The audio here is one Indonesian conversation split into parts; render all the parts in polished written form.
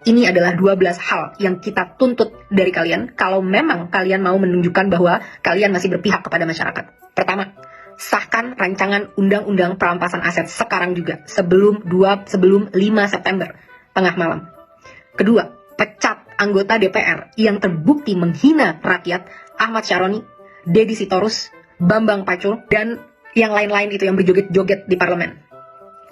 Ini adalah 12 hal yang kita tuntut dari kalian kalau memang kalian mau menunjukkan bahwa kalian masih berpihak kepada masyarakat. Pertama, sahkan rancangan undang-undang perampasan aset sekarang juga sebelum 5 September tengah malam. Kedua, pecat anggota DPR yang terbukti menghina rakyat Ahmad Syaroni, Deddy Sitorus, Bambang Pacul, dan yang lain-lain itu yang berjoget-joget di parlemen.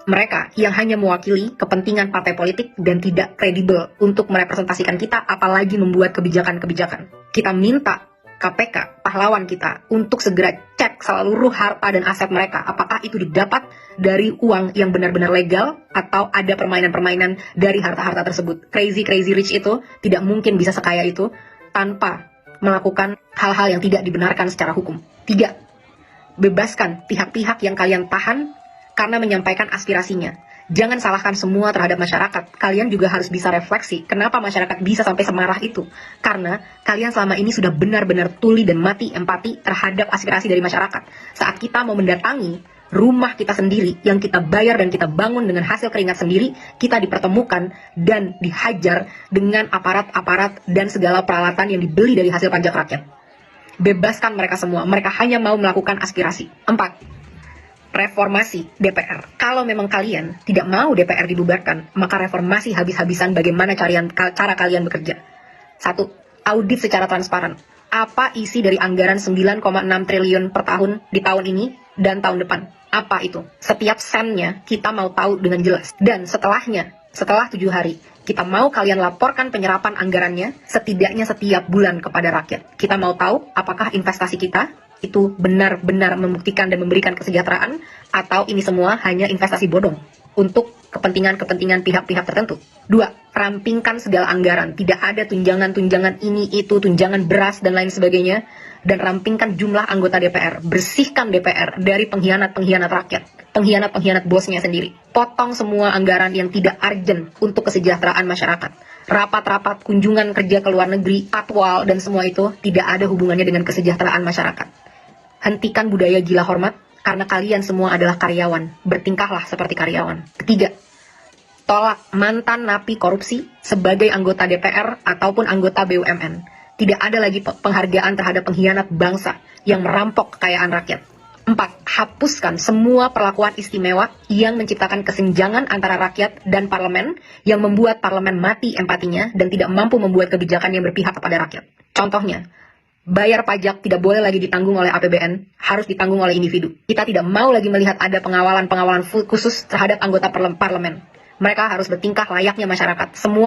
Mereka yang hanya mewakili kepentingan partai politik dan tidak kredibel untuk merepresentasikan kita, apalagi membuat kebijakan-kebijakan. Kita minta KPK, pahlawan kita, untuk segera cek seluruh harta dan aset mereka. Apakah itu didapat dari uang yang benar-benar legal atau ada permainan-permainan dari harta-harta tersebut. Crazy rich itu tidak mungkin bisa sekaya itu tanpa melakukan hal-hal yang tidak dibenarkan secara hukum. 3. Bebaskan pihak-pihak yang kalian tahan karena menyampaikan aspirasinya. Jangan salahkan semua terhadap masyarakat. Kalian juga harus bisa refleksi kenapa masyarakat bisa sampai semarah itu. Karena kalian selama ini sudah benar-benar tuli dan mati empati terhadap aspirasi dari masyarakat. Saat kita mau mendatangi rumah kita sendiri yang kita bayar dan kita bangun dengan hasil keringat sendiri, kita dipertemukan dan dihajar dengan aparat-aparat dan segala peralatan yang dibeli dari hasil pajak rakyat. Bebaskan mereka semua. Mereka hanya mau melakukan aspirasi. 4. Reformasi DPR. Kalau memang kalian tidak mau DPR dibubarkan, maka reformasi habis-habisan bagaimana cara kalian bekerja. 1. Audit secara transparan. Apa isi dari anggaran 9,6 triliun per tahun di tahun ini dan tahun depan? Apa itu? Setiap sennya kita mau tahu dengan jelas. Dan setelahnya, setelah 7 hari, kita mau kalian laporkan penyerapan anggarannya setidaknya setiap bulan kepada rakyat. Kita mau tahu apakah investasi kita itu benar-benar membuktikan dan memberikan kesejahteraan, atau ini semua hanya investasi bodong untuk kepentingan-kepentingan pihak-pihak tertentu. 2. Rampingkan segala anggaran. Tidak ada tunjangan-tunjangan ini, itu, tunjangan beras, dan lain sebagainya. Dan rampingkan jumlah anggota DPR. Bersihkan DPR dari pengkhianat-pengkhianat rakyat. Pengkhianat-pengkhianat bosnya sendiri. Potong semua anggaran yang tidak urgent untuk kesejahteraan masyarakat. Rapat-rapat, kunjungan kerja ke luar negeri, patwal, dan semua itu tidak ada hubungannya dengan kesejahteraan masyarakat. Hentikan budaya gila hormat, karena kalian semua adalah karyawan. Bertingkahlah seperti karyawan. 3. Tolak mantan napi korupsi sebagai anggota DPR ataupun anggota BUMN. Tidak ada lagi penghargaan terhadap pengkhianat bangsa yang merampok kekayaan rakyat. 4. Hapuskan semua perlakuan istimewa yang menciptakan kesenjangan antara rakyat dan parlemen, yang membuat parlemen mati empatinya dan tidak mampu membuat kebijakan yang berpihak kepada rakyat. Contohnya, bayar pajak tidak boleh lagi ditanggung oleh APBN, harus ditanggung oleh individu. Kita tidak mau lagi melihat ada pengawalan khusus terhadap anggota parlemen. Mereka harus bertingkah layaknya masyarakat. Semua